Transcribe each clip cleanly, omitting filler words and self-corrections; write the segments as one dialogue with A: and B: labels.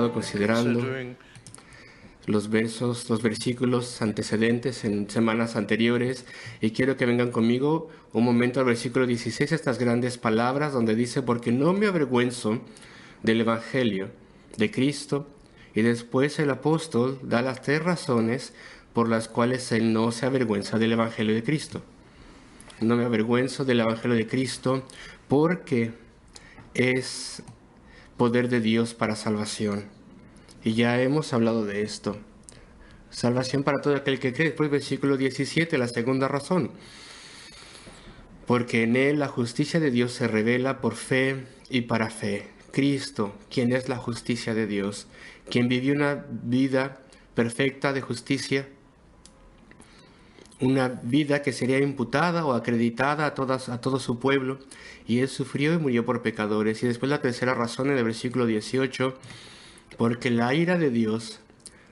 A: estado considerando
B: considering
A: los versículos antecedentes en semanas anteriores, y quiero que vengan conmigo un momento al versículo 16, estas grandes palabras donde dice: porque no me avergüenzo del Evangelio de Cristo. Y después el apóstol da las 3 razones por las cuales él no se avergüenza del Evangelio de Cristo. No me avergüenzo del Evangelio de Cristo porque es poder de Dios para salvación. Y ya hemos hablado de esto. Salvación para todo aquel que cree. Después versículo 17, la segunda razón. Porque en él la justicia de Dios se revela por fe y para fe. Cristo, quien es la justicia de Dios, quien vivió una vida perfecta de justicia, una vida que sería imputada o acreditada a todo su pueblo, y él sufrió y murió por pecadores. Y después la tercera razón en el versículo 18, porque la ira de Dios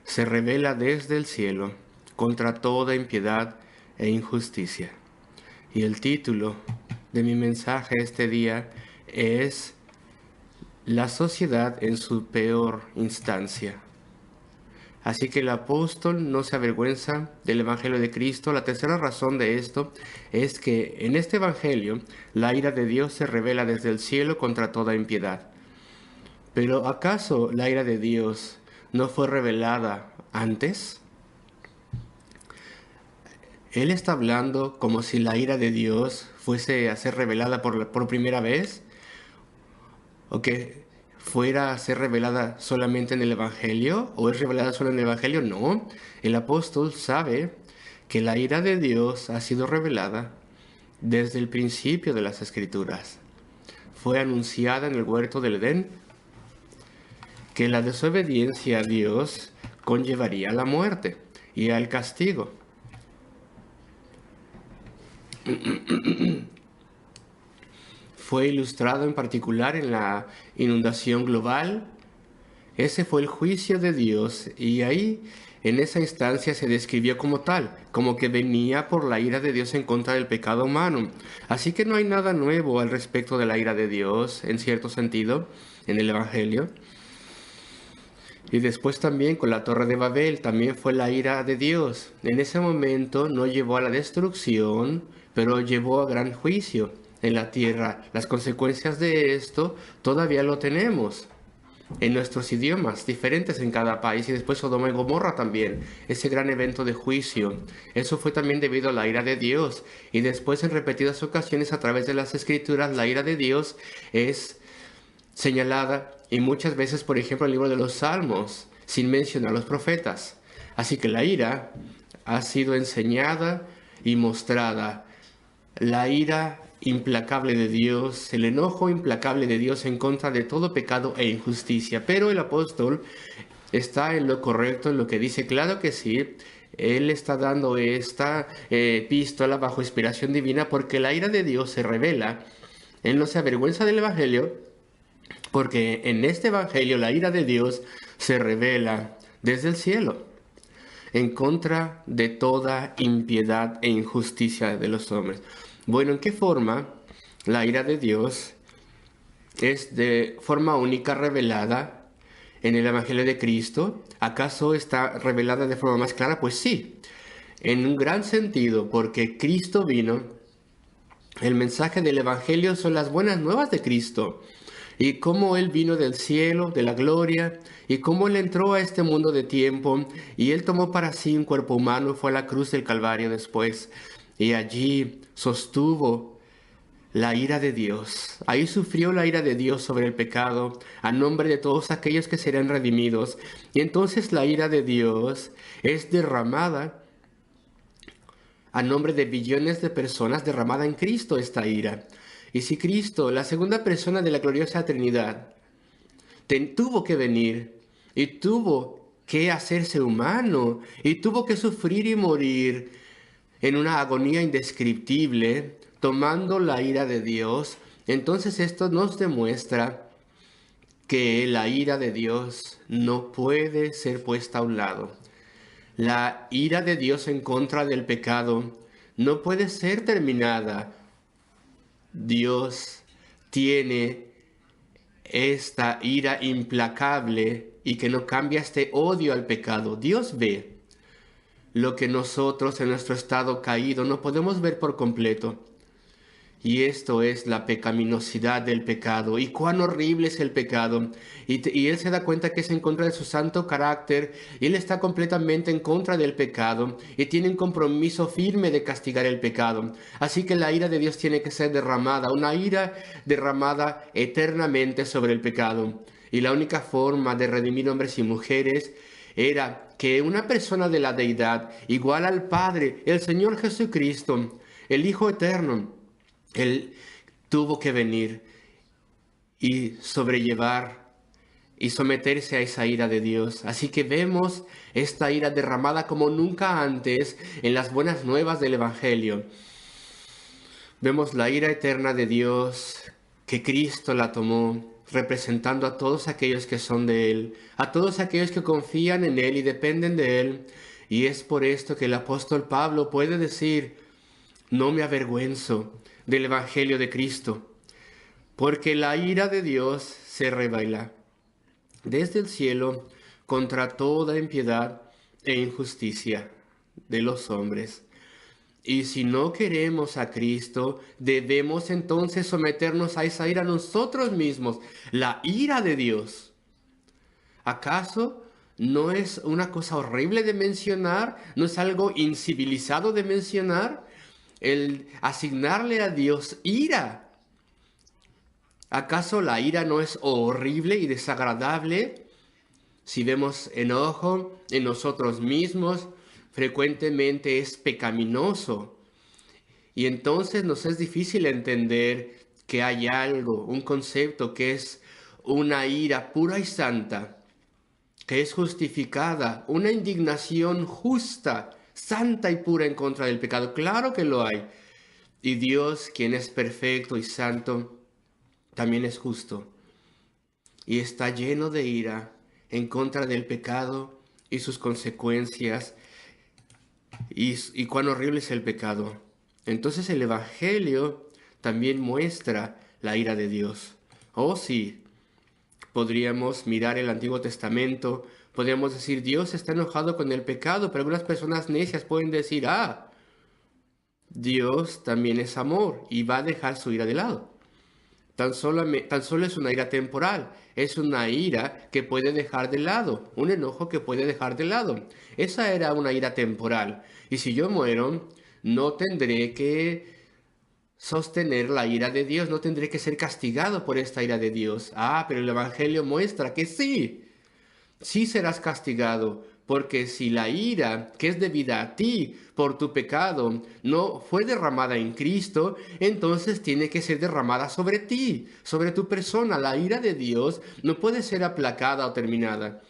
A: se revela desde el cielo contra toda impiedad e injusticia. Y el título de mi mensaje este día es La sociedad en su peor instancia. Así que el apóstol no se avergüenza del Evangelio de Cristo. La tercera razón de esto es que en este Evangelio la ira de Dios se revela desde el cielo contra toda impiedad. Pero ¿acaso la ira de Dios no fue revelada antes? Él está hablando como si la ira de Dios fuese a ser revelada por primera vez, o que fuera a ser revelada solamente en el Evangelio, o es revelada solo en el Evangelio. No, el apóstol sabe que la ira de Dios ha sido revelada desde el principio de las Escrituras. Fue anunciada en el huerto del Edén, que la desobediencia a Dios conllevaría la muerte y al castigo. Fue ilustrado en particular en la inundación global. Ese fue el juicio de Dios, y ahí, en esa instancia, se describió como tal, como que venía por la ira de Dios en contra del pecado humano. Así que no hay nada nuevo al respecto de la ira de Dios, en cierto sentido, en el Evangelio. Y después también con la Torre de Babel, también fue la ira de Dios. En ese momento no llevó a la destrucción, pero llevó a gran juicio en la tierra. Las consecuencias de esto todavía lo tenemos en nuestros idiomas, diferentes en cada país. Y después Sodoma y Gomorra también, ese gran evento de juicio. Eso fue también debido a la ira de Dios. Y después, en repetidas ocasiones, a través de las Escrituras, la ira de Dios es señalada, y muchas veces, por ejemplo, en el libro de los Salmos, sin mencionar a los profetas. Así que la ira ha sido enseñada y mostrada. La ira implacable de Dios, el enojo implacable de Dios en contra de todo pecado e injusticia. Pero el apóstol está en lo correcto, en lo que dice. Claro que sí, él está dando esta epístola bajo inspiración divina, porque la ira de Dios se revela. Él no se avergüenza del Evangelio, porque en este Evangelio la ira de Dios se revela desde el cielo en contra de toda impiedad e injusticia de los hombres. Bueno, ¿en qué forma la ira de Dios es de forma única revelada en el Evangelio de Cristo? ¿Acaso está revelada de forma más clara? Pues sí, en un gran sentido, porque Cristo vino. El mensaje del Evangelio son las buenas nuevas de Cristo, y cómo Él vino del cielo, de la gloria, y cómo Él entró a este mundo de tiempo, y Él tomó para sí un cuerpo humano, fue a la cruz del Calvario después, y allí sostuvo la ira de Dios. Ahí sufrió la ira de Dios sobre el pecado, a nombre de todos aquellos que serán redimidos. Y entonces la ira de Dios es derramada a nombre de billones de personas, derramada en Cristo esta ira. Y si Cristo, la segunda persona de la gloriosa Trinidad, tuvo que venir y tuvo que hacerse humano y tuvo que sufrir y morir en una agonía indescriptible, tomando la ira de Dios, entonces esto nos demuestra que la ira de Dios no puede ser puesta a un lado. La ira de Dios en contra del pecado no puede ser terminada. Dios tiene esta ira implacable y que no cambia este odio al pecado. Dios ve lo que nosotros en nuestro estado caído no podemos ver por completo. Y esto es la pecaminosidad del pecado. Y cuán horrible es el pecado. Y Él se da cuenta que es en contra de su santo carácter. Y Él está completamente en contra del pecado. Y tiene un compromiso firme de castigar el pecado. Así que la ira de Dios tiene que ser derramada. Una ira derramada eternamente sobre el pecado. Y la única forma de redimir hombres y mujeres era que una persona de la deidad, igual al Padre, el Señor Jesucristo, el Hijo Eterno, Él tuvo que venir y sobrellevar y someterse a esa ira de Dios. Así que vemos esta ira derramada como nunca antes en las buenas nuevas del Evangelio. Vemos la ira eterna de Dios que Cristo la tomó, representando a todos aquellos que son de Él, a todos aquellos que confían en Él y dependen de Él. Y es por esto que el apóstol Pablo puede decir: no me avergüenzo del Evangelio de Cristo, porque la ira de Dios se revela desde el cielo contra toda impiedad e injusticia de los hombres. Y si no queremos a Cristo, debemos entonces someternos a esa ira nosotros mismos, la ira de Dios. ¿Acaso no es una cosa horrible de mencionar? ¿No es algo incivilizado de mencionar? El asignarle a Dios ira. ¿Acaso la ira no es horrible y desagradable? Si vemos enojo en nosotros mismos, frecuentemente es pecaminoso. Y entonces nos es difícil entender que hay algo, un concepto que es una ira pura y santa, que es justificada, una indignación justa, santa y pura en contra del pecado. Claro que lo hay. Y Dios, quien es perfecto y santo, también es justo. Y está lleno de ira en contra del pecado y sus consecuencias. Y cuán horrible es el pecado. Entonces el Evangelio también muestra la ira de Dios. Oh sí, podríamos mirar el Antiguo Testamento, podríamos decir: Dios está enojado con el pecado, pero algunas personas necias pueden decir: Dios también es amor y va a dejar su ira de lado. Tan solo es una ira temporal, es una ira que puede dejar de lado, un enojo que puede dejar de lado. Esa era una ira temporal. Y si yo muero, no tendré que sostener la ira de Dios, no tendré que ser castigado por esta ira de Dios. Pero el Evangelio muestra que sí serás castigado, porque si la ira que es debida a ti por tu pecado no fue derramada en Cristo, entonces tiene que ser derramada sobre ti, sobre tu persona. La ira de Dios no puede ser aplacada o terminada.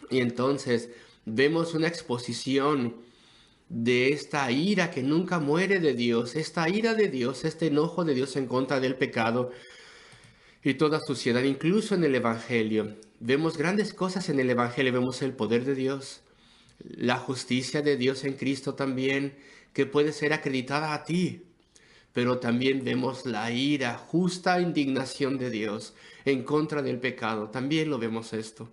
A: Y entonces vemos una exposición de esta ira que nunca muere de Dios, esta ira de Dios, este enojo de Dios en contra del pecado y toda suciedad, incluso en el Evangelio. Vemos grandes cosas en el Evangelio, vemos el poder de Dios, la justicia de Dios en Cristo también, que puede ser acreditada a ti. Pero también vemos la ira, justa indignación de Dios en contra del pecado. También lo vemos esto.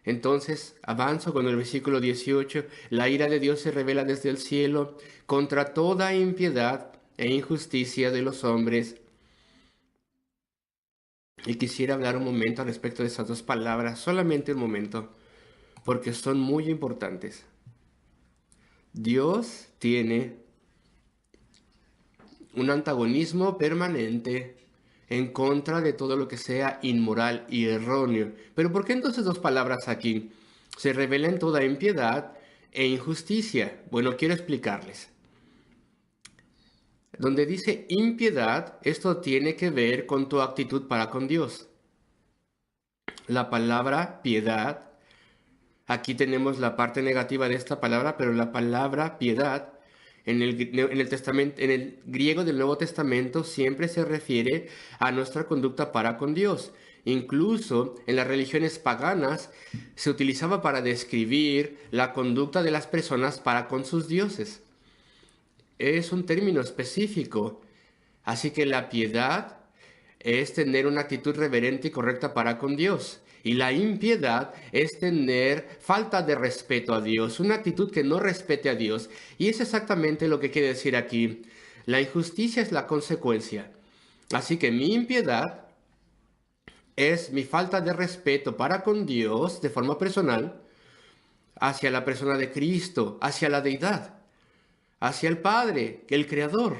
A: Entonces, avanzo con el versículo 18. La ira de Dios se revela desde el cielo contra toda impiedad e injusticia de los hombres. Y quisiera hablar un momento al respecto de esas dos palabras, solamente un momento, porque son muy importantes. Dios tiene un antagonismo permanente en contra de todo lo que sea inmoral y erróneo. Pero ¿por qué entonces dos palabras aquí? Se revela en toda impiedad e injusticia. Bueno, quiero explicarles. Donde dice impiedad, esto tiene que ver con tu actitud para con Dios. La palabra piedad, aquí tenemos la parte negativa de esta palabra, pero la palabra piedad en el testamento, en el griego del Nuevo Testamento siempre se refiere a nuestra conducta para con Dios. Incluso en las religiones paganas se utilizaba para describir la conducta de las personas para con sus dioses. Es un término específico. Así que la piedad es tener una actitud reverente y correcta para con Dios. Y la impiedad es tener falta de respeto a Dios, una actitud que no respete a Dios. Y es exactamente lo que quiere decir aquí. La injusticia es la consecuencia. Así que mi impiedad es mi falta de respeto para con Dios de forma personal, hacia la persona de Cristo, hacia la deidad, hacia el Padre, el Creador.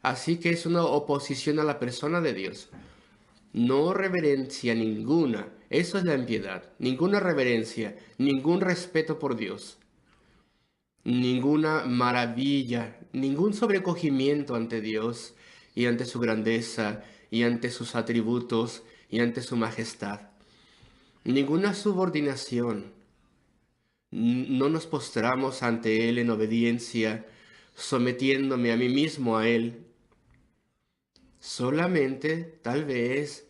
A: Así que es una oposición a la persona de Dios. No reverencia ninguna. Eso es la impiedad. Ninguna reverencia, ningún respeto por Dios, ninguna maravilla, ningún sobrecogimiento ante Dios y ante su grandeza y ante sus atributos y ante su majestad. Ninguna subordinación. No nos postramos ante Él en obediencia, sometiéndome a mí mismo a Él. Solamente, tal vez,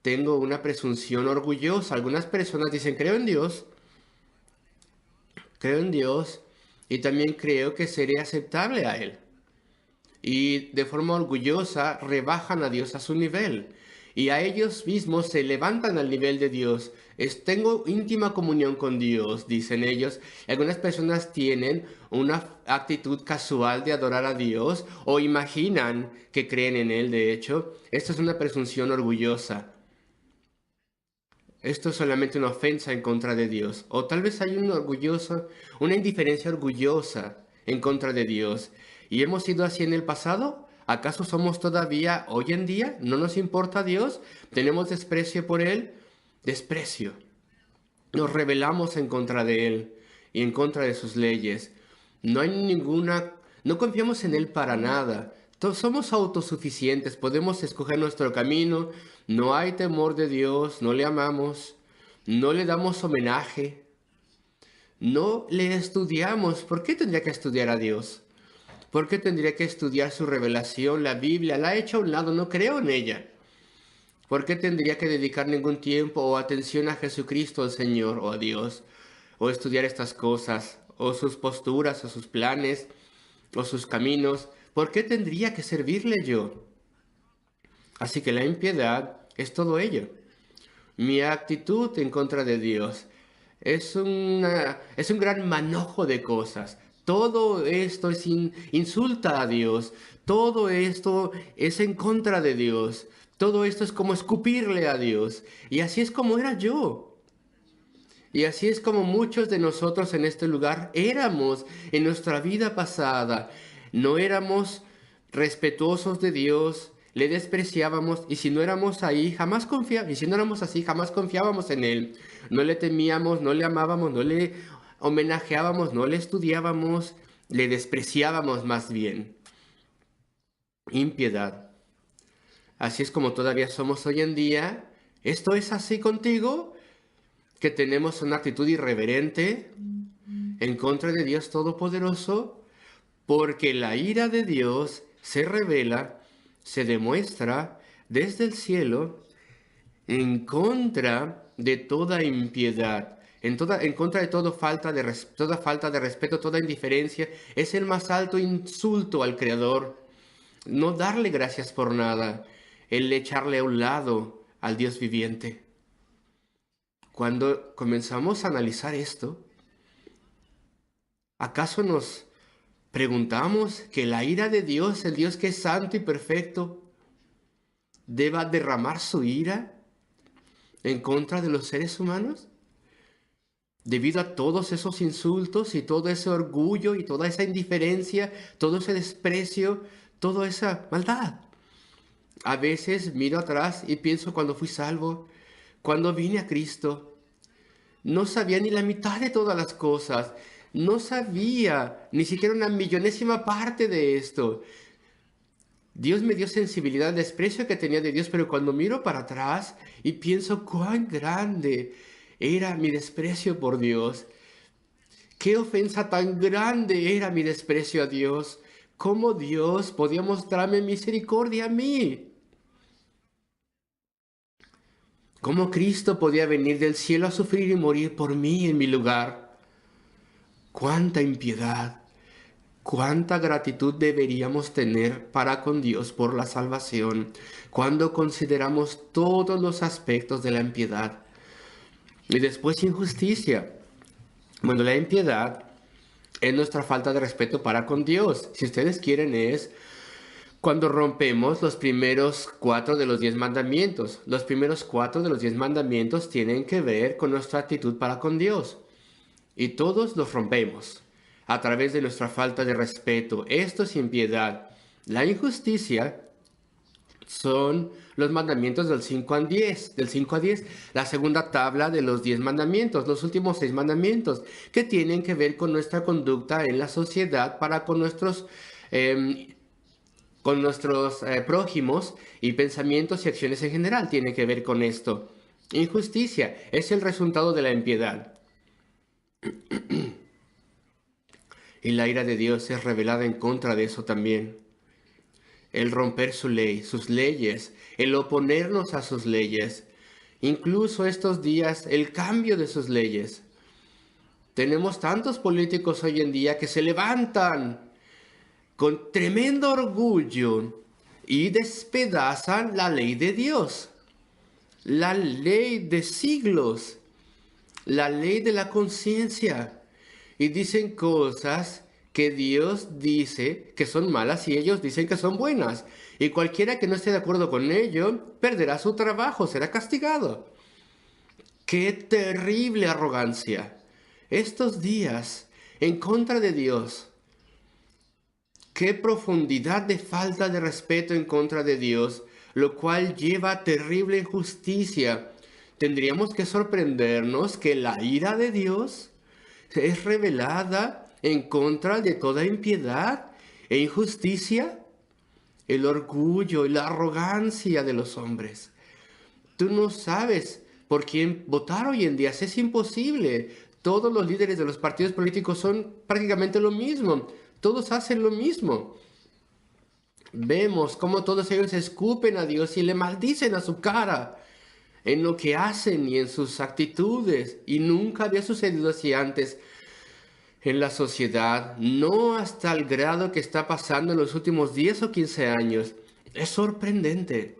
A: tengo una presunción orgullosa. Algunas personas dicen, creo en Dios, y también creo que seré aceptable a Él. Y de forma orgullosa rebajan a Dios a su nivel. Y a ellos mismos se levantan al nivel de Dios. Tengo íntima comunión con Dios, dicen ellos. Algunas personas tienen una actitud casual de adorar a Dios o imaginan que creen en Él, de hecho. Esto es una presunción orgullosa. Esto es solamente una ofensa en contra de Dios. O tal vez hay una indiferencia orgullosa en contra de Dios. ¿Y hemos sido así en el pasado? ¿Acaso somos todavía hoy en día? ¿No nos importa Dios? ¿Tenemos desprecio por Él? Desprecio. Nos rebelamos en contra de Él y en contra de sus leyes. No confiamos en Él para nada. Somos autosuficientes, podemos escoger nuestro camino, no hay temor de Dios, no le amamos, no le damos homenaje, no le estudiamos. ¿Por qué tendría que estudiar a Dios? ¿Por qué tendría que estudiar su revelación, la Biblia? La he hecho a un lado, no creo en ella. ¿Por qué tendría que dedicar ningún tiempo o atención a Jesucristo, el Señor, o a Dios? O estudiar estas cosas, o sus posturas, o sus planes, o sus caminos. ¿Por qué tendría que servirle yo? Así que la impiedad es todo ello. Mi actitud en contra de Dios es un gran manojo de cosas. Todo esto insulta a Dios. Todo esto es en contra de Dios. Todo esto es como escupirle a Dios. Y así es como era yo. Y así es como muchos de nosotros en este lugar éramos en nuestra vida pasada. No éramos respetuosos de Dios, le despreciábamos, y si no éramos ahí, y si no éramos así, jamás confiábamos en Él. No le temíamos, no le amábamos, no le homenajeábamos, no le estudiábamos, le despreciábamos más bien. Impiedad. Así es como todavía somos hoy en día. ¿Esto es así contigo? Que tenemos una actitud irreverente en contra de Dios Todopoderoso, porque la ira de Dios se revela, se demuestra desde el cielo en contra de toda impiedad, en contra de toda falta de respeto, toda indiferencia. Es el más alto insulto al Creador. No darle gracias por nada, el echarle a un lado al Dios viviente. Cuando comenzamos a analizar esto, ¿acaso nos preguntamos que la ira de Dios, el Dios que es santo y perfecto, deba derramar su ira en contra de los seres humanos? Debido a todos esos insultos y todo ese orgullo y toda esa indiferencia, todo ese desprecio, toda esa maldad. A veces miro atrás y pienso cuando fui salvo, cuando vine a Cristo, no sabía ni la mitad de todas las cosas. No sabía ni siquiera una millonésima parte de esto. Dios me dio sensibilidad al desprecio que tenía de Dios, pero cuando miro para atrás y pienso cuán grande era mi desprecio por Dios, qué ofensa tan grande era mi desprecio a Dios, cómo Dios podía mostrarme misericordia a mí. Cómo Cristo podía venir del cielo a sufrir y morir por mí en mi lugar. ¡Cuánta impiedad! ¿Cuánta gratitud deberíamos tener para con Dios por la salvación cuando consideramos todos los aspectos de la impiedad? Y después injusticia. Bueno, la impiedad es nuestra falta de respeto para con Dios. Si ustedes quieren, es cuando rompemos los primeros 4 de los 10 mandamientos. Los primeros 4 de los 10 mandamientos tienen que ver con nuestra actitud para con Dios. Y todos los rompemos a través de nuestra falta de respeto. Esto es impiedad. La injusticia son los mandamientos del 5 al 10, del 5 a 10, la segunda tabla de los 10 mandamientos, los últimos 6 mandamientos, que tienen que ver con nuestra conducta en la sociedad para con nuestros prójimos y pensamientos y acciones en general. Tiene que ver con esto. Injusticia es el resultado de la impiedad. Y la ira de Dios es revelada en contra de eso también. El romper su ley, sus leyes, el oponernos a sus leyes, incluso estos días el cambio de sus leyes. Tenemos tantos políticos hoy en día que se levantan con tremendo orgullo y despedazan la ley de Dios, la ley de siglos, la ley de la conciencia, y dicen cosas que Dios dice que son malas y ellos dicen que son buenas. Y cualquiera que no esté de acuerdo con ello perderá su trabajo, será castigado. ¡Qué terrible arrogancia! Estos días en contra de Dios. ¡Qué profundidad de falta de respeto en contra de Dios! Lo cual lleva a terrible injusticia. Tendríamos que sorprendernos que la ira de Dios es revelada en contra de toda impiedad e injusticia, el orgullo y la arrogancia de los hombres. Tú no sabes por quién votar hoy en día, es imposible. Todos los líderes de los partidos políticos son prácticamente lo mismo, todos hacen lo mismo. Vemos cómo todos ellos escupen a Dios y le maldicen a su cara en lo que hacen y en sus actitudes, y nunca había sucedido así antes en la sociedad, no hasta el grado que está pasando en los últimos 10 o 15 años. Es sorprendente.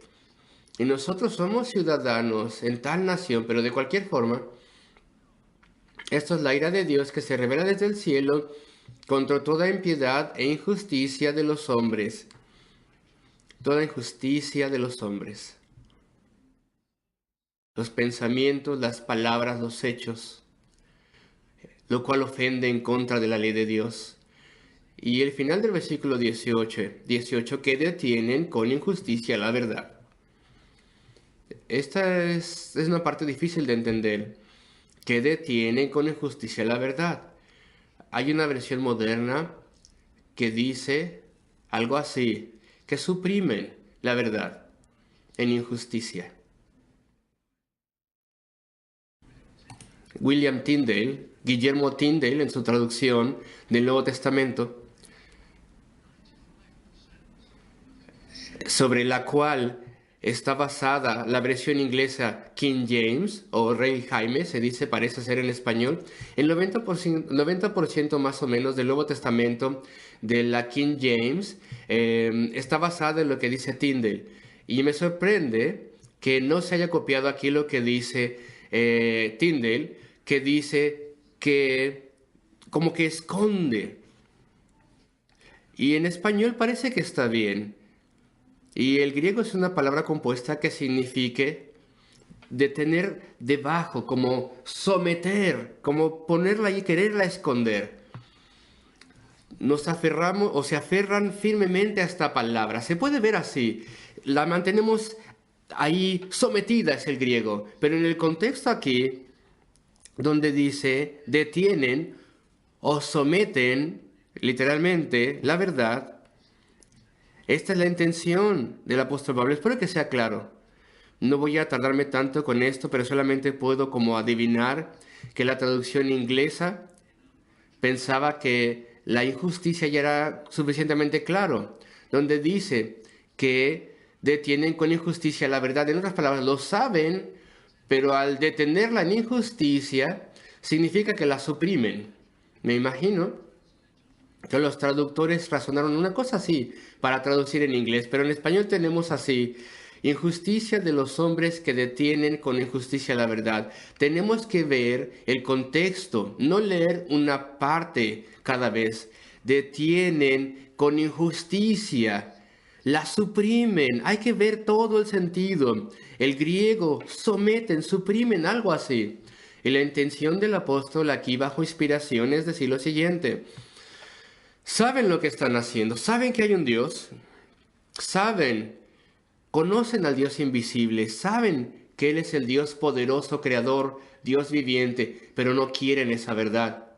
A: Y nosotros somos ciudadanos en tal nación, pero de cualquier forma, esto es la ira de Dios que se revela desde el cielo contra toda impiedad e injusticia de los hombres. Toda injusticia de los hombres. Los pensamientos, las palabras, los hechos, lo cual ofende en contra de la ley de Dios. Y el final del versículo 18, que detienen con injusticia la verdad. Esta es una parte difícil de entender, que detienen con injusticia la verdad. Hay una versión moderna que dice algo así, que suprimen la verdad en injusticia. William Tyndale, Guillermo Tyndale, en su traducción del Nuevo Testamento, sobre la cual está basada la versión inglesa King James, o Rey Jaime, se dice, parece ser en español. El 90% más o menos del Nuevo Testamento de la King James está basada en lo que dice Tyndale. Y me sorprende que no se haya copiado aquí lo que dice Tyndale, que dice que como que esconde. Y en español parece que está bien. Y el griego es una palabra compuesta que signifique de tener debajo, como someter, como ponerla y quererla esconder. Nos aferramos o se aferran firmemente a esta palabra. Se puede ver así. La mantenemos ahí sometida, es el griego. Pero en el contexto aquí, donde dice detienen o someten literalmente la verdad, esta es la intención del apóstol Pablo. Espero que sea claro. No voy a tardarme tanto con esto, pero solamente puedo como adivinar que la traducción inglesa pensaba que la injusticia ya era suficientemente claro, donde dice que detienen con injusticia la verdad. En otras palabras, lo saben, pero al detenerla en injusticia, significa que la suprimen. Me imagino que los traductores razonaron una cosa así para traducir en inglés, pero en español tenemos así: injusticia de los hombres que detienen con injusticia la verdad. Tenemos que ver el contexto, no leer una parte cada vez. Detienen con injusticia, la suprimen, hay que ver todo el sentido. El griego, someten, suprimen, algo así. Y la intención del apóstol aquí bajo inspiración es decir lo siguiente: saben lo que están haciendo, saben que hay un Dios, saben, conocen al Dios invisible, saben que Él es el Dios poderoso, creador, Dios viviente, pero no quieren esa verdad.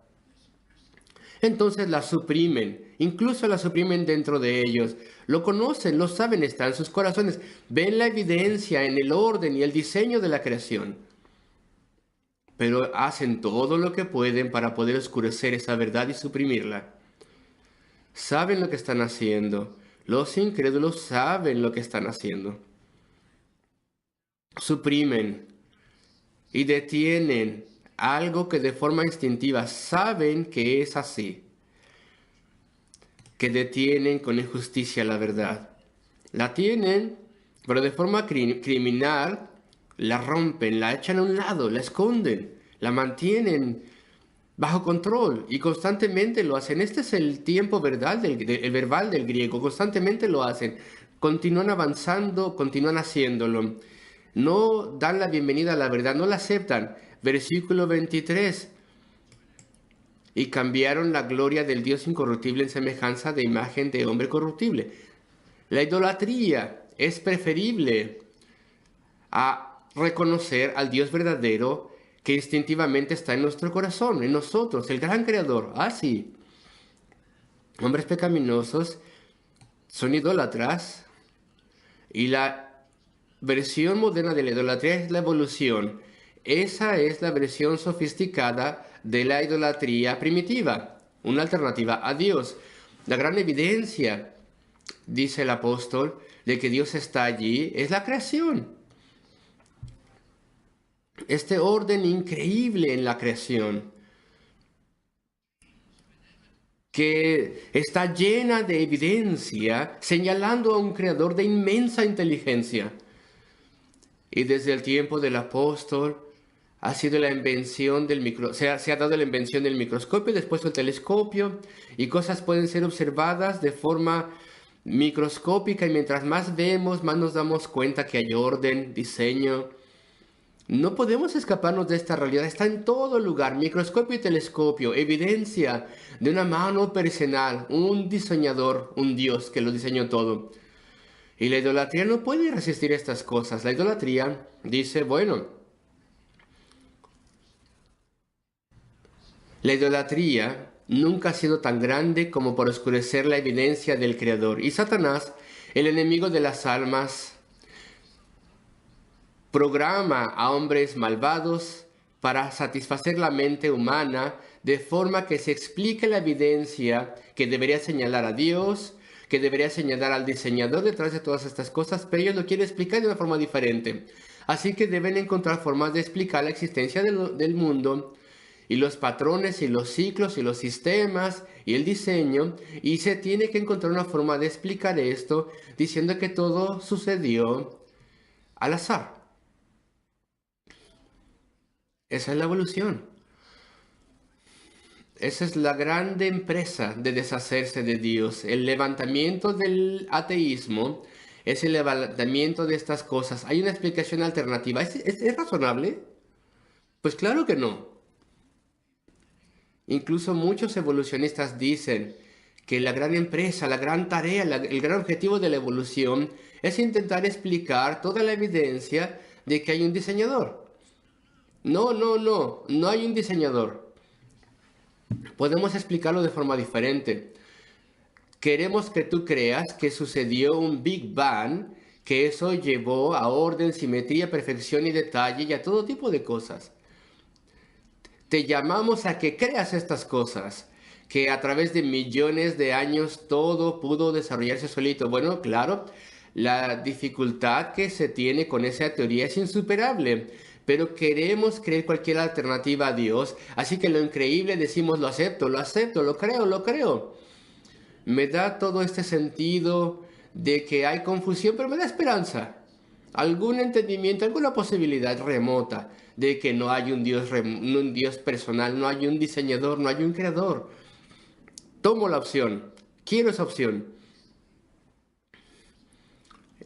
A: Entonces la suprimen, incluso la suprimen dentro de ellos. Lo conocen, lo saben, está en sus corazones. Ven la evidencia en el orden y el diseño de la creación. Pero hacen todo lo que pueden para poder oscurecer esa verdad y suprimirla. Saben lo que están haciendo. Los incrédulos saben lo que están haciendo. Suprimen y detienen algo que de forma instintiva saben que es así, que detienen con injusticia la verdad. La tienen, pero de forma criminal la rompen, la echan a un lado, la esconden, la mantienen bajo control y constantemente lo hacen. Este es el tiempo verbal el verbal del griego, constantemente lo hacen, continúan avanzando, continúan haciéndolo. No dan la bienvenida a la verdad, no la aceptan. Versículo 23. Y cambiaron la gloria del Dios incorruptible en semejanza de imagen de hombre corruptible. La idolatría es preferible a reconocer al Dios verdadero que instintivamente está en nuestro corazón, en nosotros, el gran creador. Sí. Hombres pecaminosos son idólatras y la versión moderna de la idolatría es la evolución. Esa es la versión sofisticada de la idolatría primitiva, una alternativa a Dios. La gran evidencia, dice el apóstol, de que Dios está allí es la creación. Este orden increíble en la creación, que está llena de evidencia señalando a un creador de inmensa inteligencia. Y desde el tiempo del apóstol ha sido la invención del se ha dado la invención del microscopio, después el telescopio, y cosas pueden ser observadas de forma microscópica, y mientras más vemos, más nos damos cuenta que hay orden, diseño. No podemos escaparnos de esta realidad, está en todo lugar, microscopio y telescopio, evidencia de una mano personal, un diseñador, un Dios que lo diseñó todo. Y la idolatría no puede resistir estas cosas. La idolatría dice, bueno, la idolatría nunca ha sido tan grande como por oscurecer la evidencia del Creador. Y Satanás, el enemigo de las almas, programa a hombres malvados para satisfacer la mente humana de forma que se explique la evidencia que debería señalar a Dios, que debería señalar al diseñador detrás de todas estas cosas, pero ellos lo quieren explicar de una forma diferente. Así que deben encontrar formas de explicar la existencia del mundo y los patrones y los ciclos y los sistemas y el diseño, y se tiene que encontrar una forma de explicar esto diciendo que todo sucedió al azar. Esa es la evolución. Esa es la grande empresa de deshacerse de Dios. El levantamiento del ateísmo es el levantamiento de estas cosas. ¿Hay una explicación alternativa? ¿Es razonable? Pues claro que no. Incluso muchos evolucionistas dicen que la gran empresa, la gran tarea, el gran objetivo de la evolución es intentar explicar toda la evidencia de que hay un diseñador. No hay un diseñador. Podemos explicarlo de forma diferente. Queremos que tú creas que sucedió un Big Bang, que eso llevó a orden, simetría, perfección y detalle y a todo tipo de cosas. Te llamamos a que creas estas cosas, que a través de millones de años todo pudo desarrollarse solito. Bueno, claro, la dificultad que se tiene con esa teoría es insuperable, pero queremos creer cualquier alternativa a Dios, así que lo increíble decimos lo acepto, lo creo, lo creo. me da todo este sentido de que hay confusión, pero me da esperanza. Algún entendimiento, alguna posibilidad remota de que no hay un Dios personal, no hay un diseñador, no hay un creador. Tomo la opción, quiero esa opción.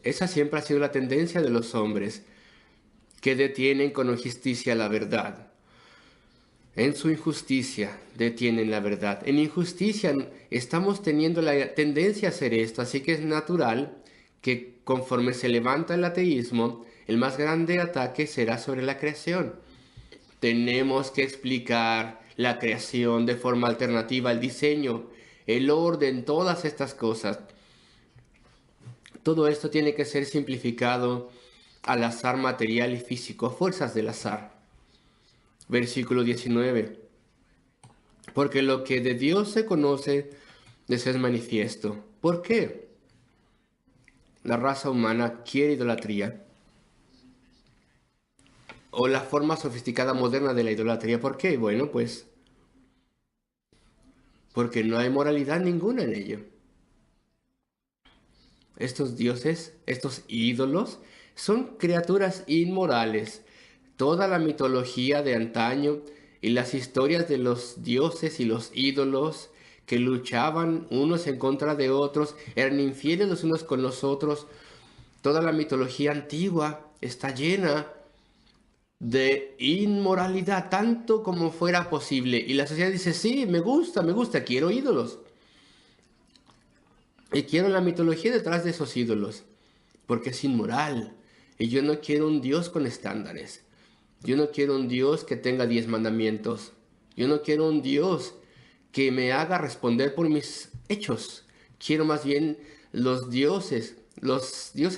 A: Esa siempre ha sido la tendencia de los hombres, que detienen con injusticia la verdad. En su injusticia detienen la verdad. En injusticia estamos teniendo la tendencia a hacer esto, así que es natural que conforme se levanta el ateísmo, el más grande ataque será sobre la creación. Tenemos que explicar la creación de forma alternativa, el diseño, el orden, todas estas cosas. Todo esto tiene que ser simplificado al azar material y físico, fuerzas del azar. Versículo 19. Porque lo que de Dios se conoce les es manifiesto. ¿Por qué? La raza humana quiere idolatría. O la forma sofisticada moderna de la idolatría. ¿Por qué? Bueno, pues porque no hay moralidad ninguna en ello. Estos dioses, estos ídolos, son criaturas inmorales. Toda la mitología de antaño y las historias de los dioses y los ídolos que luchaban unos en contra de otros, eran infieles los unos con los otros. Toda la mitología antigua está llena de inmoralidad, tanto como fuera posible. Y la sociedad dice, sí, me gusta, quiero ídolos. Y quiero la mitología detrás de esos ídolos, porque es inmoral. Y yo no quiero un Dios con estándares. Yo no quiero un Dios que tenga 10 mandamientos. Yo no quiero un Dios que me haga responder por mis hechos. Quiero más bien los dioses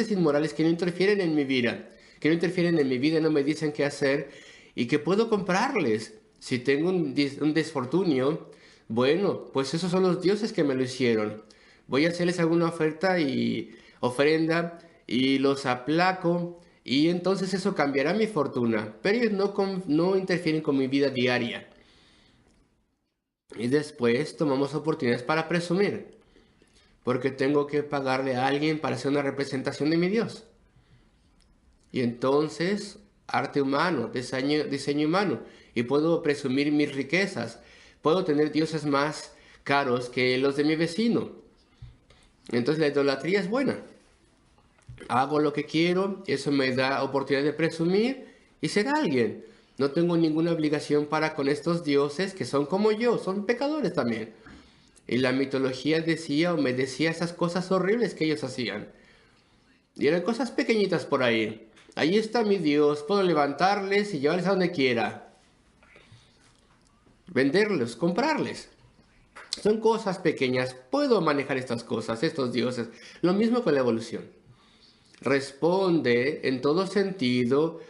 A: inmorales que no interfieren en mi vida. Que no interfieren en mi vida y no me dicen qué hacer. Y que puedo comprarles. Si tengo un desfortunio, bueno, pues esos son los dioses que me lo hicieron. Voy a hacerles alguna oferta y ofrenda y los aplaco y entonces eso cambiará mi fortuna. Pero ellos no interfieren con mi vida diaria. Y después tomamos oportunidades para presumir, porque tengo que pagarle a alguien para hacer una representación de mi Dios. Y entonces, arte humano, diseño humano, y puedo presumir mis riquezas. Puedo tener dioses más caros que los de mi vecino. Entonces la idolatría es buena. Hago lo que quiero, eso me da oportunidad de presumir y ser alguien. No tengo ninguna obligación para con estos dioses que son como yo, son pecadores también. Y la mitología decía o me decía esas cosas horribles que ellos hacían. Y eran cosas pequeñitas por ahí. Ahí está mi Dios, puedo levantarles y llevarles a donde quiera. Venderlos, comprarles. Son cosas pequeñas, puedo manejar estas cosas, estos dioses. Lo mismo con la evolución. Responde en todo sentido,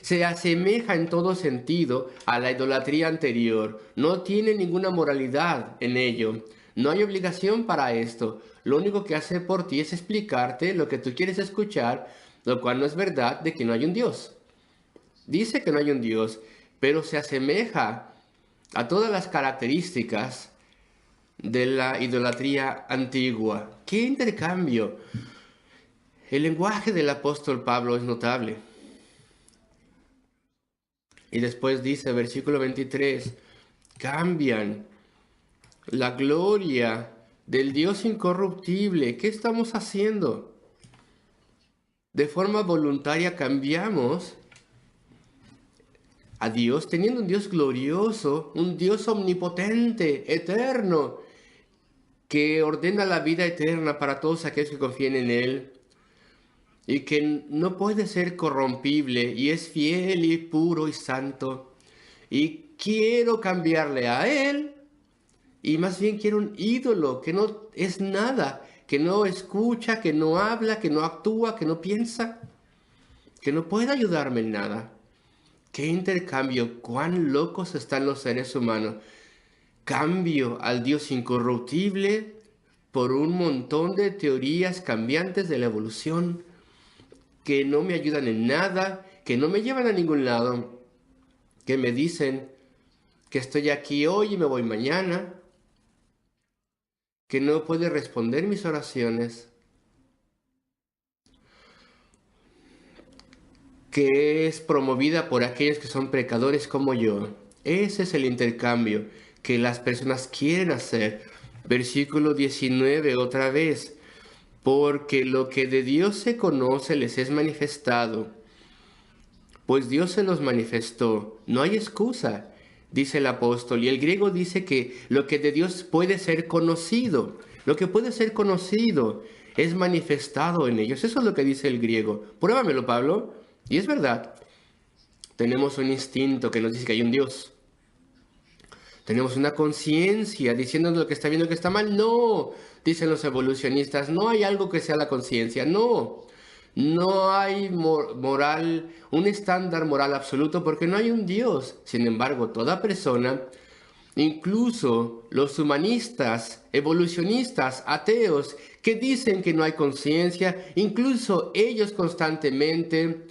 A: se asemeja en todo sentido a la idolatría anterior. No tiene ninguna moralidad en ello. No hay obligación para esto. Lo único que hace por ti es explicarte lo que tú quieres escuchar, lo cual no es verdad de que no hay un Dios. Dice que no hay un Dios, pero se asemeja a todas las características de la idolatría antigua. ¡Qué intercambio! El lenguaje del apóstol Pablo es notable. Y después dice, versículo 23, cambian la gloria del Dios incorruptible. ¿Qué estamos haciendo? De forma voluntaria cambiamos a Dios, teniendo un Dios glorioso, un Dios omnipotente, eterno, que ordena la vida eterna para todos aquellos que confíen en Él, y que no puede ser corrompible, y es fiel y puro y santo, y quiero cambiarle a Él, y más bien quiero un ídolo que no es nada, que no escucha, que no habla, que no actúa, que no piensa, que no puede ayudarme en nada. ¡Qué intercambio! ¡Cuán locos están los seres humanos! Cambio al Dios incorruptible por un montón de teorías cambiantes de la evolución que no me ayudan en nada, que no me llevan a ningún lado, que me dicen que estoy aquí hoy y me voy mañana, que no puede responder mis oraciones, que es promovida por aquellos que son pecadores como yo. Ese es el intercambio que las personas quieren hacer. Versículo 19 otra vez. Porque lo que de Dios se conoce les es manifestado, pues Dios se los manifestó. No hay excusa, dice el apóstol. Y el griego dice que lo que de Dios puede ser conocido, lo que puede ser conocido es manifestado en ellos. Eso es lo que dice el griego. Pruébamelo, Pablo. Y es verdad. Tenemos un instinto que nos dice que hay un Dios. Tenemos una conciencia diciéndonos lo que está bien y lo que está mal. No, dicen los evolucionistas, no hay algo que sea la conciencia. No, no hay moral, un estándar moral absoluto porque no hay un Dios. Sin embargo, toda persona, incluso los humanistas, evolucionistas, ateos, que dicen que no hay conciencia, incluso ellos constantemente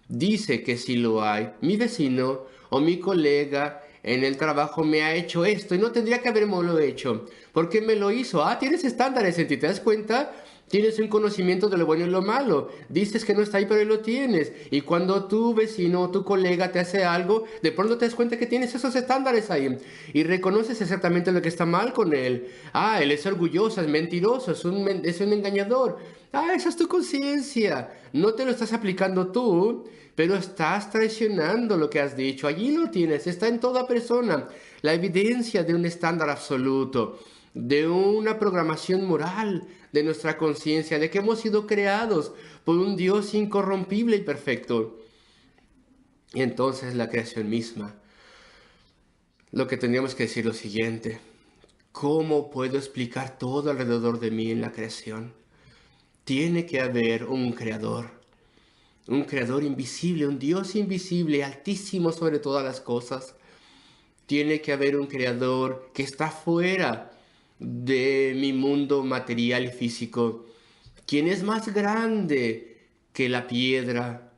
A: dicen que sí lo hay. Mi vecino o mi colega en el trabajo me ha hecho esto y no tendría que haberme hecho. ¿Por qué me lo hizo? Ah, tienes estándares en ti, ¿te das cuenta? Tienes un conocimiento de lo bueno y lo malo. Dices que no está ahí, pero lo tienes. Y cuando tu vecino o tu colega te hace algo, de pronto te das cuenta que tienes esos estándares ahí. Y reconoces exactamente lo que está mal con él. Ah, él es orgulloso, es mentiroso, es un engañador. Ah, esa es tu conciencia. No te lo estás aplicando tú, pero estás traicionando lo que has dicho. Allí lo tienes, está en toda persona. La evidencia de un estándar absoluto, de una programación moral de nuestra conciencia, de que hemos sido creados por un Dios incorrompible y perfecto. Y entonces la creación misma. Lo que tendríamos que decir lo siguiente: ¿cómo puedo explicar todo alrededor de mí en la creación? Tiene que haber un creador invisible, un Dios invisible, altísimo sobre todas las cosas. Tiene que haber un creador que está fuera de mi mundo material y físico, quien es más grande que la piedra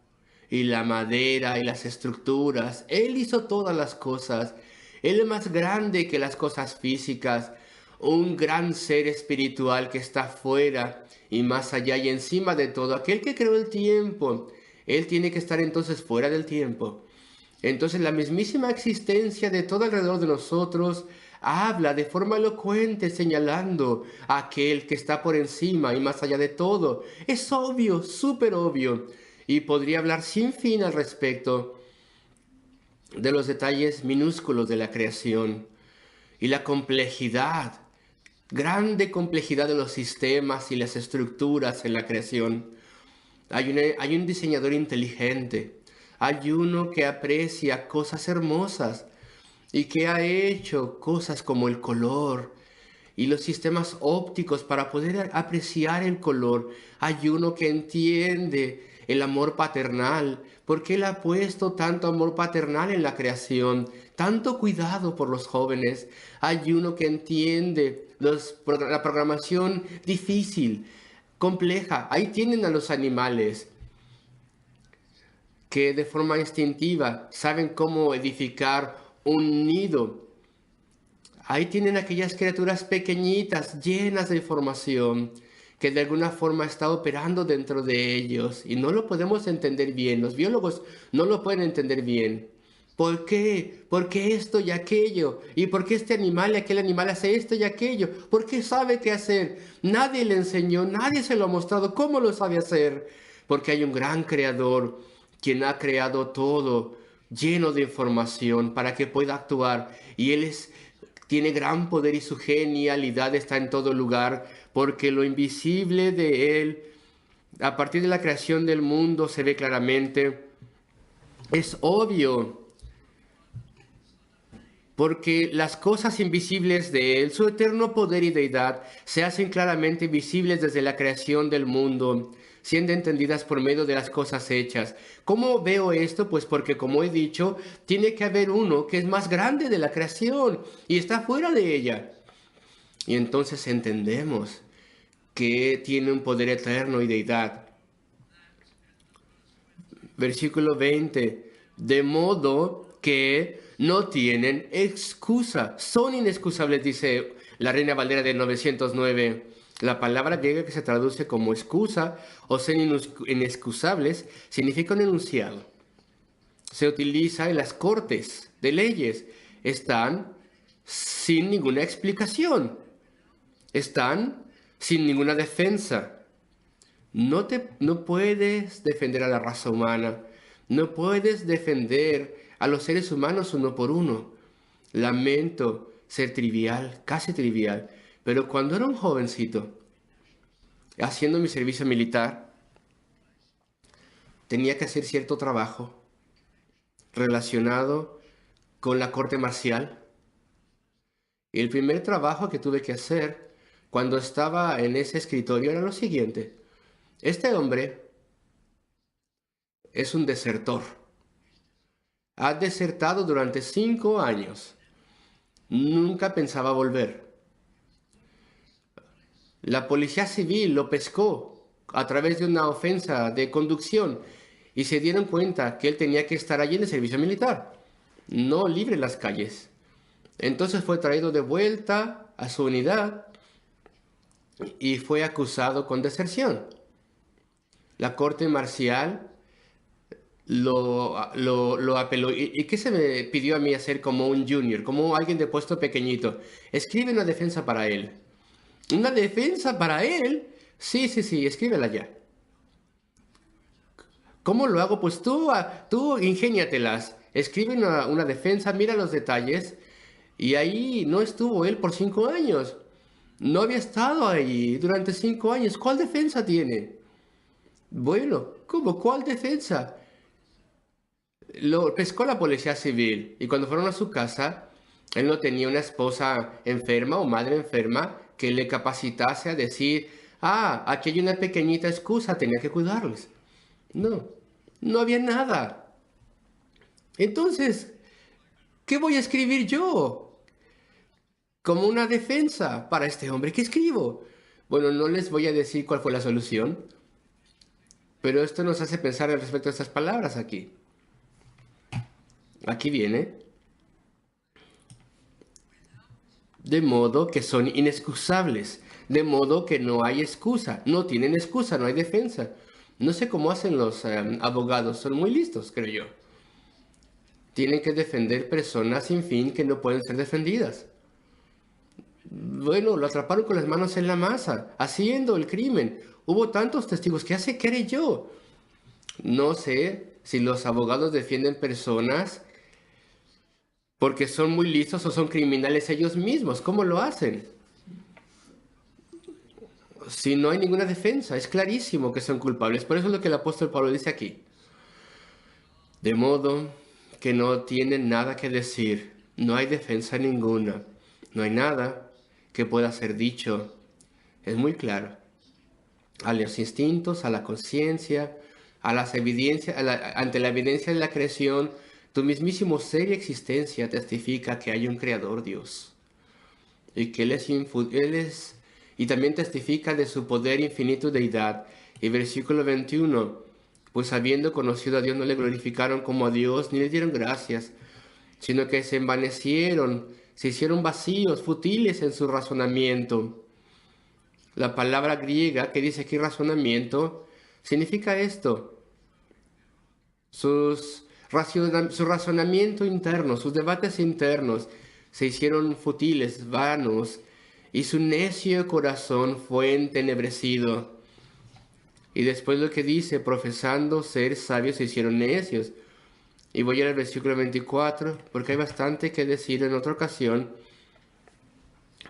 A: y la madera y las estructuras. Él hizo todas las cosas. Él es más grande que las cosas físicas, un gran ser espiritual que está fuera y más allá y encima de todo. Aquel que creó el tiempo, Él tiene que estar entonces fuera del tiempo. Entonces la mismísima existencia de todo alrededor de nosotros habla de forma elocuente señalando a aquel que está por encima y más allá de todo. Es obvio, súper obvio. Y podría hablar sin fin al respecto de los detalles minúsculos de la creación y la complejidad, grande complejidad de los sistemas y las estructuras en la creación. Hay un diseñador inteligente, hay uno que aprecia cosas hermosas y que ha hecho cosas como el color y los sistemas ópticos para poder apreciar el color. Hay uno que entiende el amor paternal, porque Él ha puesto tanto amor paternal en la creación, tanto cuidado por los jóvenes. Hay uno que entiende la programación difícil, compleja. Ahí tienen a los animales que de forma instintiva saben cómo edificar un nido. Ahí tienen aquellas criaturas pequeñitas, llenas de información, que de alguna forma está operando dentro de ellos y no lo podemos entender bien. Los biólogos no lo pueden entender bien. ¿Por qué? ¿Por qué esto y aquello? ¿Y por qué este animal y aquel animal hace esto y aquello? ¿Por qué sabe qué hacer? Nadie le enseñó, nadie se lo ha mostrado cómo lo sabe hacer. Porque hay un gran creador quien ha creado todo lleno de información para que pueda actuar. Y tiene gran poder y su genialidad está en todo lugar, porque lo invisible de Él, a partir de la creación del mundo, se ve claramente. Es obvio, porque las cosas invisibles de Él, su eterno poder y deidad, se hacen claramente visibles desde la creación del mundo, siendo entendidas por medio de las cosas hechas. ¿Cómo veo esto? Pues porque, como he dicho, tiene que haber uno que es más grande de la creación y está fuera de ella. Y entonces entendemos que tiene un poder eterno y deidad. Versículo 20. De modo que no tienen excusa. Son inexcusables, dice la Reina Valera de 909. La palabra griega que se traduce como excusa o ser inexcusables significa un enunciado. Se utiliza en las cortes de leyes. Están sin ninguna explicación. Están sin ninguna defensa. No puedes defender a la raza humana. No puedes defender a los seres humanos uno por uno. Lamento ser trivial, casi trivial. Pero cuando era un jovencito, haciendo mi servicio militar, tenía que hacer cierto trabajo relacionado con la corte marcial. Y el primer trabajo que tuve que hacer cuando estaba en ese escritorio era lo siguiente. Este hombre es un desertor. Ha desertado durante 5 años. Nunca pensaba volver. La policía civil lo pescó a través de una ofensa de conducción y se dieron cuenta que él tenía que estar allí en el servicio militar, no libre en las calles. Entonces fue traído de vuelta a su unidad y fue acusado con deserción. La corte marcial lo apeló. ¿Y qué se me pidió a mí hacer como un junior, como alguien de puesto pequeñito? Escribe una defensa para él. ¿Una defensa para él? Sí, escríbela ya. ¿Cómo lo hago? Pues tú ingéniatelas. Escribe una defensa, mira los detalles. Y ahí no estuvo él por 5 años. No había estado ahí durante 5 años. ¿Cuál defensa tiene? Bueno, ¿cómo? ¿Cuál defensa? Lo pescó la policía civil y cuando fueron a su casa, él no tenía una esposa enferma o madre enferma que le capacitase a decir, aquí hay una pequeñita excusa, tenía que cuidarles. No había nada. Entonces, ¿qué voy a escribir yo? Como una defensa para este hombre. ¿Qué escribo? Bueno, no les voy a decir cuál fue la solución, pero esto nos hace pensar al respecto de estas palabras aquí. Aquí viene. De modo que son inexcusables. De modo que no hay excusa. No tienen excusa, no hay defensa. No sé cómo hacen los abogados. Son muy listos, creo yo. Tienen que defender personas sin fin que no pueden ser defendidas. Bueno, lo atraparon con las manos en la masa, haciendo el crimen. Hubo tantos testigos. ¿Qué haré yo? No sé si los abogados defienden personas porque son muy listos o son criminales ellos mismos. ¿Cómo lo hacen? Si no hay ninguna defensa, es clarísimo que son culpables. Por eso es lo que el apóstol Pablo dice aquí. De modo que no tienen nada que decir. No hay defensa ninguna. No hay nada que pueda ser dicho. Es muy claro. A los instintos, a la conciencia, a las evidencias, ante la evidencia de la creación, tu mismísimo ser y existencia testifica que hay un creador Dios. Y que Él es y también testifica de su poder infinito deidad. Y versículo 21, pues habiendo conocido a Dios no le glorificaron como a Dios, ni le dieron gracias, sino que se envanecieron, se hicieron vacíos, futiles en su razonamiento. La palabra griega que dice aquí razonamiento, significa esto. Su razonamiento interno, sus debates internos se hicieron futiles, vanos, y su necio corazón fue entenebrecido. Y después lo que dice, profesando ser sabios, se hicieron necios. Y voy a ir al versículo 24, porque hay bastante que decir en otra ocasión,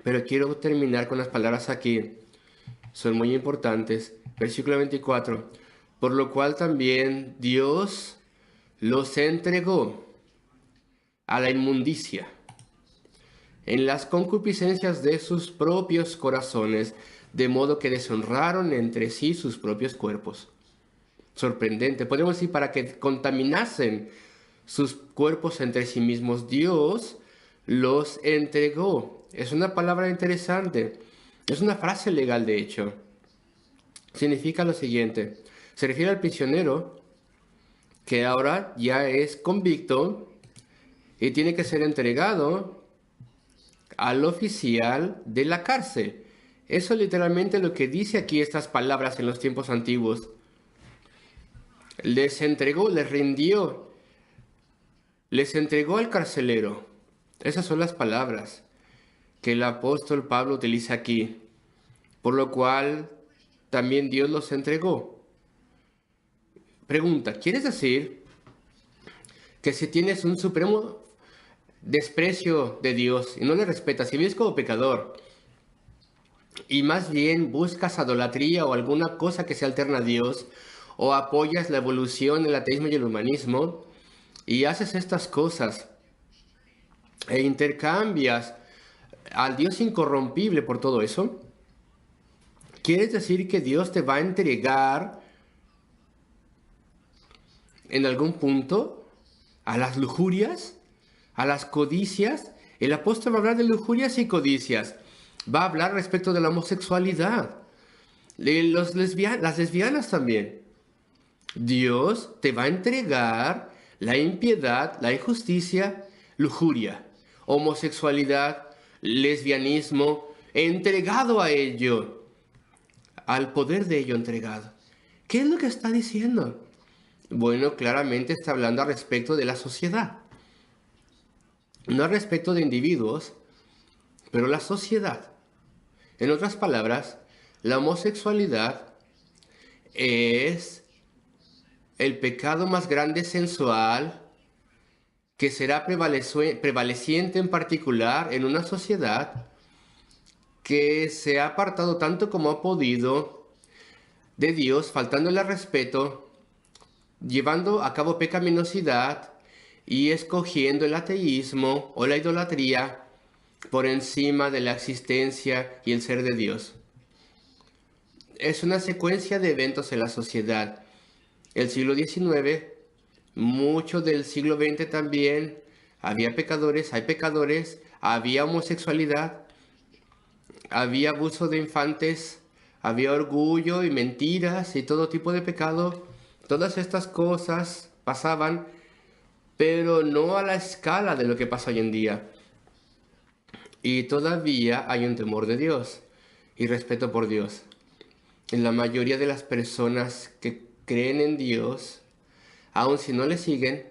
A: pero quiero terminar con las palabras aquí. Son muy importantes. Versículo 24, por lo cual también Dios los entregó a la inmundicia en las concupiscencias de sus propios corazones, de modo que deshonraron entre sí sus propios cuerpos. Sorprendente. Podemos decir, para que contaminasen sus cuerpos entre sí mismos, Dios los entregó. Es una palabra interesante. Es una frase legal, de hecho. Significa lo siguiente. Se refiere al prisionero que ahora ya es convicto y tiene que ser entregado al oficial de la cárcel. Eso literalmente lo que dice aquí estas palabras en los tiempos antiguos. Les entregó, les rindió, les entregó al carcelero. Esas son las palabras que el apóstol Pablo utiliza aquí, por lo cual también Dios los entregó. Pregunta, ¿quieres decir que si tienes un supremo desprecio de Dios y no le respetas, si vives como pecador y más bien buscas idolatría o alguna cosa que se alterna a Dios, o apoyas la evolución, el ateísmo y el humanismo, y haces estas cosas e intercambias al Dios incorrompible por todo eso? ¿Quieres decir que Dios te va a entregar en algún punto a las lujurias, a las codicias? El apóstol va a hablar de lujurias y codicias. Va a hablar respecto de la homosexualidad, de las lesbianas también. Dios te va a entregar la impiedad, la injusticia, lujuria, homosexualidad, lesbianismo, entregado a ello, al poder de ello entregado. ¿Qué es lo que está diciendo? Bueno, claramente está hablando al respecto de la sociedad. No al respecto de individuos, pero la sociedad. En otras palabras, la homosexualidad es el pecado más grande sensual que será prevaleciente en particular en una sociedad que se ha apartado tanto como ha podido de Dios, faltándole al respeto, llevando a cabo pecaminosidad y escogiendo el ateísmo o la idolatría por encima de la existencia y el ser de Dios. Es una secuencia de eventos en la sociedad. El siglo XIX, mucho del siglo XX también, había pecadores, hay pecadores, había homosexualidad, había abuso de infantes, había orgullo y mentiras y todo tipo de pecado. Todas estas cosas pasaban, pero no a la escala de lo que pasa hoy en día. Y todavía hay un temor de Dios y respeto por Dios. En la mayoría de las personas que creen en Dios, aun si no le siguen,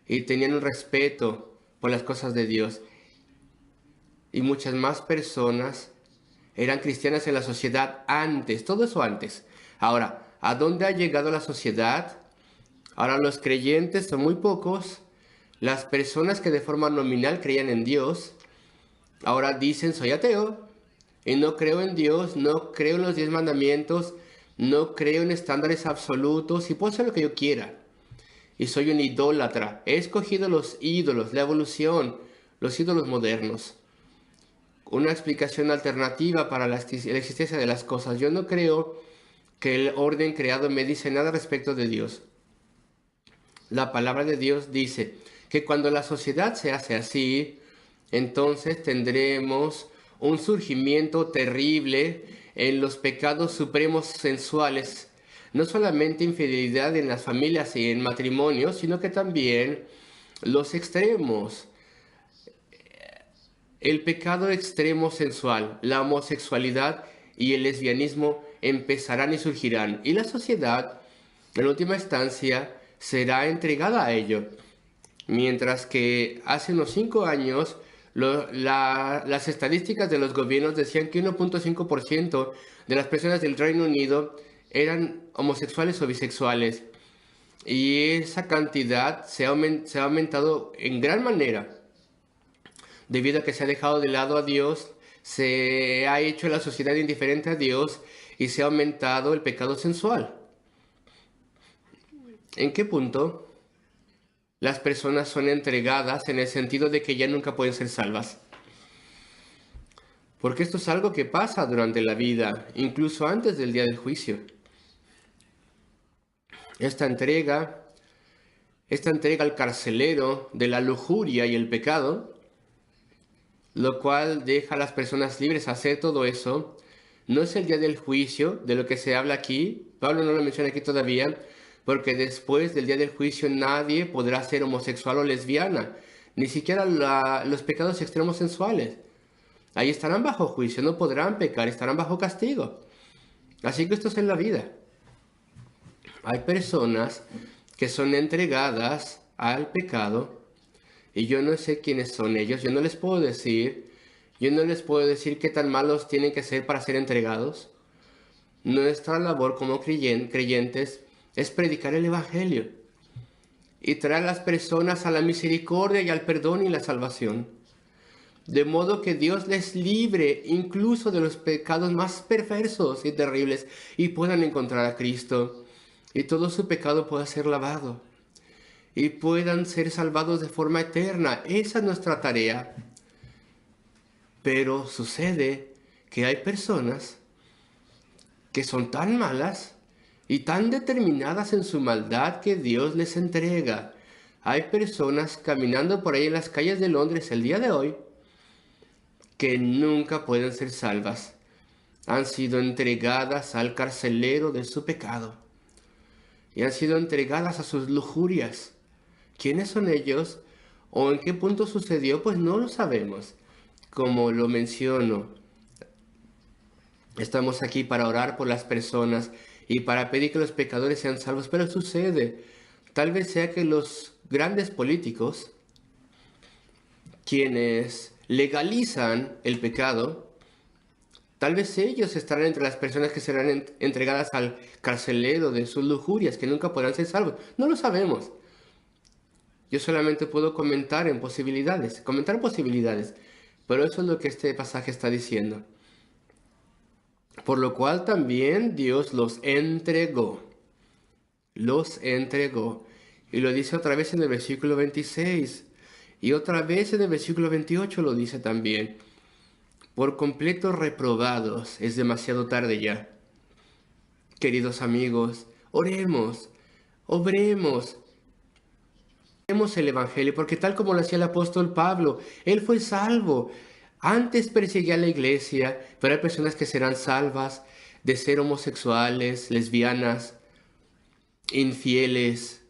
A: y tenían un respeto por las cosas de Dios. Y muchas más personas eran cristianas en la sociedad antes, todo eso antes. Ahora, ¿a dónde ha llegado la sociedad? Ahora los creyentes son muy pocos. Las personas que de forma nominal creían en Dios, ahora dicen soy ateo y no creo en Dios, no creo en los 10 mandamientos, no creo en estándares absolutos y puedo hacer lo que yo quiera. Y soy un idólatra. He escogido los ídolos, la evolución, los ídolos modernos. Una explicación alternativa para la existencia de las cosas. Yo no creo que el orden creado me dice nada respecto de Dios. La palabra de Dios dice que cuando la sociedad se hace así, entonces tendremos un surgimiento terrible en los pecados supremos sensuales. No solamente infidelidad en las familias y en matrimonios, sino que también los extremos. El pecado extremo sensual, la homosexualidad y el lesbianismo empezarán y surgirán. Y la sociedad, en última instancia, será entregada a ello. Mientras que hace unos 5 años, las estadísticas de los gobiernos decían que 1.5% de las personas del Reino Unido eran homosexuales o bisexuales. Y esa cantidad se ha aumentado en gran manera. Debido a que se ha dejado de lado a Dios, se ha hecho la sociedad indiferente a Dios y se ha aumentado el pecado sensual. ¿En qué punto las personas son entregadas en el sentido de que ya nunca pueden ser salvas? Porque esto es algo que pasa durante la vida, incluso antes del día del juicio. Esta entrega al carcelero de la lujuria y el pecado, lo cual deja a las personas libres a hacer todo eso, no es el día del juicio de lo que se habla aquí. Pablo no lo menciona aquí todavía, porque después del día del juicio nadie podrá ser homosexual o lesbiana, ni siquiera los pecados extremos sensuales. Ahí estarán bajo juicio, no podrán pecar, estarán bajo castigo. Así que esto es en la vida. Hay personas que son entregadas al pecado y yo no sé quiénes son ellos, yo no les puedo decir qué tan malos tienen que ser para ser entregados. Nuestra labor como creyentes es predicar el Evangelio y traer a las personas a la misericordia y al perdón y la salvación. De modo que Dios les libre incluso de los pecados más perversos y terribles y puedan encontrar a Cristo y todo su pecado pueda ser lavado y puedan ser salvados de forma eterna. Esa es nuestra tarea. Pero sucede que hay personas que son tan malas y tan determinadas en su maldad que Dios les entrega. Hay personas caminando por ahí en las calles de Londres el día de hoy que nunca pueden ser salvas. Han sido entregadas al carcelero de su pecado y han sido entregadas a sus lujurias. ¿Quiénes son ellos? ¿O en qué punto sucedió? Pues no lo sabemos. Como lo menciono, estamos aquí para orar por las personas y para pedir que los pecadores sean salvos, pero sucede. Tal vez sea que los grandes políticos, quienes legalizan el pecado, tal vez ellos estarán entre las personas que serán entregadas al carcelero de sus lujurias, que nunca podrán ser salvos. No lo sabemos. Yo solamente puedo comentar posibilidades, pero eso es lo que este pasaje está diciendo. Por lo cual también Dios los entregó. Y lo dice otra vez en el versículo 26. Y otra vez en el versículo 28 lo dice también. Por completo reprobados. Es demasiado tarde ya. Queridos amigos, obremos el Evangelio, porque tal como lo hacía el apóstol Pablo, él fue salvo. Antes perseguía a la iglesia, pero hay personas que serán salvas de ser homosexuales, lesbianas, infieles,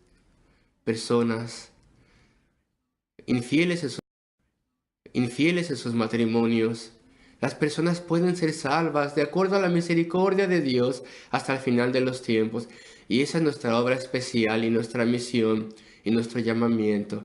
A: personas, infieles en sus matrimonios. Las personas pueden ser salvas de acuerdo a la misericordia de Dios hasta el final de los tiempos. Y esa es nuestra obra especial y nuestra misión y nuestro llamamiento.